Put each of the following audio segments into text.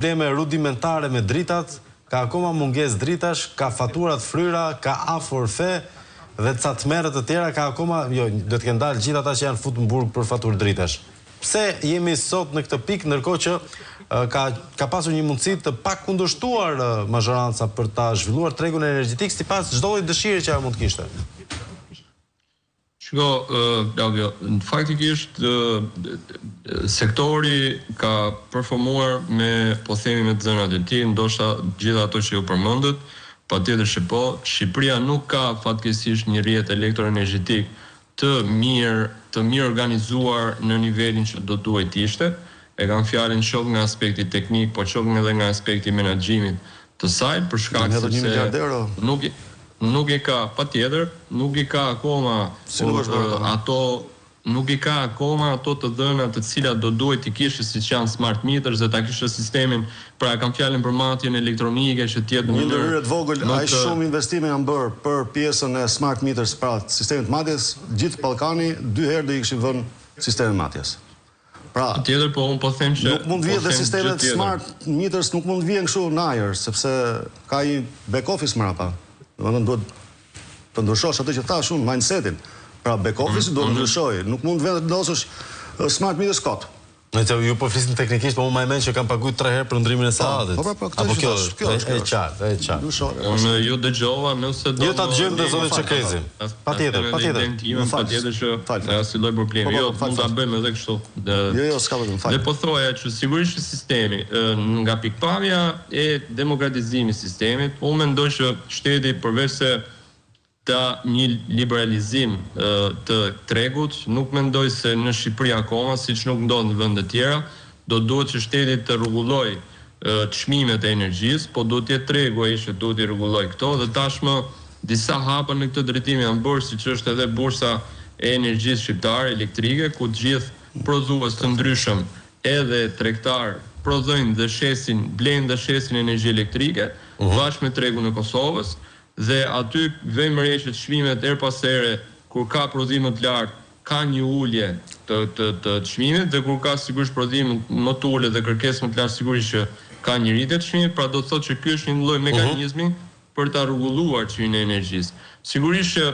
probleme rudimentare me dritat, ka akoma mungesë dritash, ka faturat fryra, ka aforfe dhe ca tmerret të tjera, ka akoma, jo, do të kenë dalë gjithë ata që janë futur në burg për faturë dritash. Pse jemi sot në këtë pikë, ndërkohë që ka pasur një mundësi të pakundërshtuar mazhoranca për ta zhvilluar tregun energjetik sipas çdo lloji dëshire që ajo mund të kishte? Shiko, Claudio, faktikisht sektori ka performuar me, po themi me të zënat e tij, ndoshta gjitha ato që ju përmendët, patjetër që po, Shqipëria nuk ka fatkeqësisht një rrjet elektroenergjetik të mirë organizuar në nivelin që do duhet ishte. E kam fjalën qoftë nga aspekti teknik, po qoftë edhe nga aspekti menaxhimit të saj, për shkak se nuk e ka, patjetër, nuk i ka akoma ato të dhëna të cilat do duhet të kishte siç janë smart meters dhe ta kishte sistemin, pra kam fjalën për matjen elektronike që të jetë në mënyrë. Një ndërhyrje të vogël, aq shumë investime janë bërë për pjesën e smart meters, pra sistemit matjes, gjithë Ballkani 2 herë do i kishin vënë sistemin matjes. Pra, tjetër, po unë po them që nuk mund vjen dhe sistemet smart meters nuk mund vjen kështu në ajër, sepse ka një back office mbrapa. Domethënë duhet të ndryshosh atë që thash unë, mindsetin. Pra back office duhet të ndryshojë, nuk mund vetë të ndosësh smart meters kot. Ju po flisin teknikisht, po unë më mend që kam paguajtur 3 herë për ndrimin e sahatit. Apo kjo është e qartë. Unë ju dëgjova nëse do. Jo ta dëgjojmë të zonë Çerkezi. Patjetër. Patjetër që asnjë lloj problemi. Jo, mund ta bëjmë edhe kështu. Jo, s'ka vetëm fal. Dhe po thoya që sigurisht sistemi nga pikpamja e demokratizimit të sistemit, unë mendoj që shteti përveç se një liberalizim të tregut, nuk mendoj se në Shqipëri akoma, siç nuk ndodh në vende të tjera, do duhet që shteti të rregullojë çmimet e energjisë, po duhet të jetë tregu ai që duhet i rregullojë këto dhe tashmë disa hapa në këtë drejtim janë bërë, siç është edhe bursa e energjisë shqiptare elektrike, ku të gjithë prodhues të ndryshëm edhe tregtar prodhojnë dhe blejnë dhe shesin energji elektrike bashkë me tregun e Kosovës. Dhe aty vëmë re që çmimet her pas here, kur ka prodhim të lartë, ka një ulje të çmimit, dhe kur ka sigurisht prodhim më të ulët dhe kërkesë më të lartë, sigurisht që ka një rritje të çmimit, pra do të thotë që ky është një lloj mekanizmi për ta rregulluar çmimin e energjisë. Sigurisht që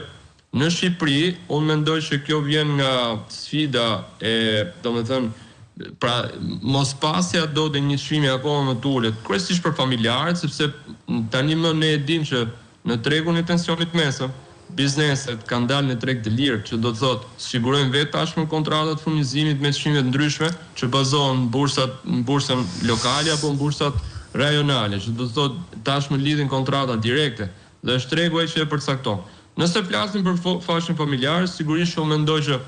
në Shqipëri, unë mendoj që kjo vjen nga sfida pra mos pasja do të një çmimi akoma më të ulët, kryesisht për familjarët, sepse tani më ne e dimë që në tregun e pensionit mesëm, bizneset kanë dalë në treg të lirë, që do të thotë sigurojnë vetë tashmë kontratat furnizimit me çmime të ndryshme, që bazohen në bursën lokale apo në bursat rajonale, që do të thotë tashmë lidhin kontrata direkte, dhe është tregu ai që e përcakton. Nëse flasim për fashën familjare, sigurisht unë mendoj që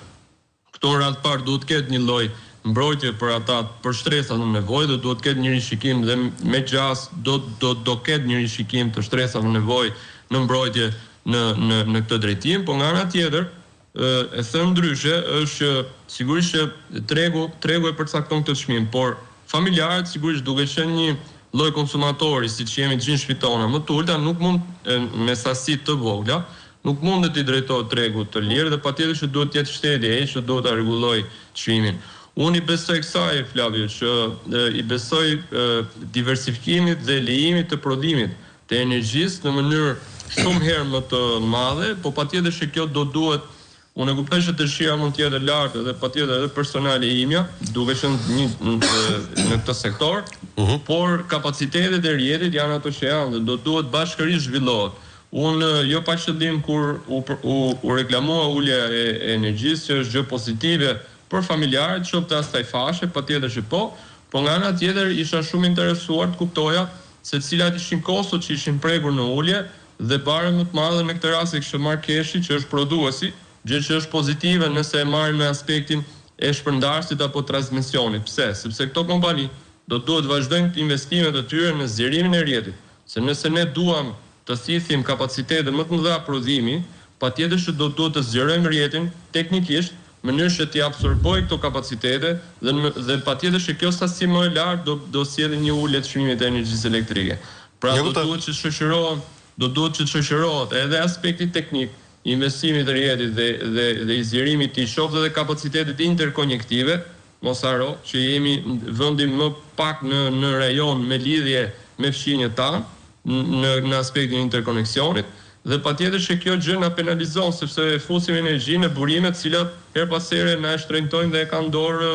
këto në radhë parë duhet të ketë një lloj mbrojtje për ata për shtresat në nevojë, dhe duhet të ketë një rishikim dhe me gjas do ketë një rishikim të shtresave në nevojë në mbrojtje në këtë drejtim, po nga ana tjetër e them ndryshe është që sigurisht që tregu e përcakton këtë çmim, por familjarët sigurisht duke qenë një lloj konsumatori siç jemi të gjithë shpitona më të ulta, nuk mund me sasi të vogla, nuk mundet i drejtohet tregut të lirë dhe patjetër që duhet të jetë shteti ai që duhet ta rregullojë çmimin. Unë i besoj kësaj, Flavio, që i besoj diversifikimit dhe lejimit të prodhimit të energjisë në mënyrë shumë herë më të madhe, po patjetër që kjo do duhet, unë e kuptoj që dëshira mund të jetë e lartë dhe patjetër edhe personale imja, duke qenë në këtë sektor, por kapacitetet e rrjetit janë ato që janë dhe do duhet bashkërisht zhvillohet. Unë jo pa qëllim kur u reklamua ulja e energjisë, që është gjë pozitive për familjarët, qoftë asaj fashe, patjetër që po nga ana tjetër isha shumë interesuar të kuptoja se cilat ishin kostot që ishin prekur në ulje dhe bare më të madhe në këtë rast e kishte marrë Keshi, që është prodhuesi, gjë që është pozitive nëse e marrim me aspektin e shpërndarësit apo transmisionit. Pse? Sepse këto kompani do duhet vazhdojnë investimet e tyre në zgjerimin e rrjetit. Se nëse ne duam të thithim kapacitete më të mëdha prodhimi, patjetër që do duhet të zgjerojmë rrjetin teknikisht, mënyrë që t'i absorbojë këto kapacitete dhe patjetër që kjo sasi më e lartë do sjellë një ulje të çmimit të energjisë elektrike. Pra do duhet që shoqërohet edhe aspekti teknik, investimit të rrjetit dhe i zgjerimit të qoftë edhe kapacitetet interkonektive, mos haro që jemi vendi më pak në rajon me lidhje me fqinjet tanë në aspektin e interkoneksionit, dhe patjetër që kjo gjë na penalizon sepse fusim energjinë në burime të cilat her pas here na e shtrenjtojnë dhe e kanë dorë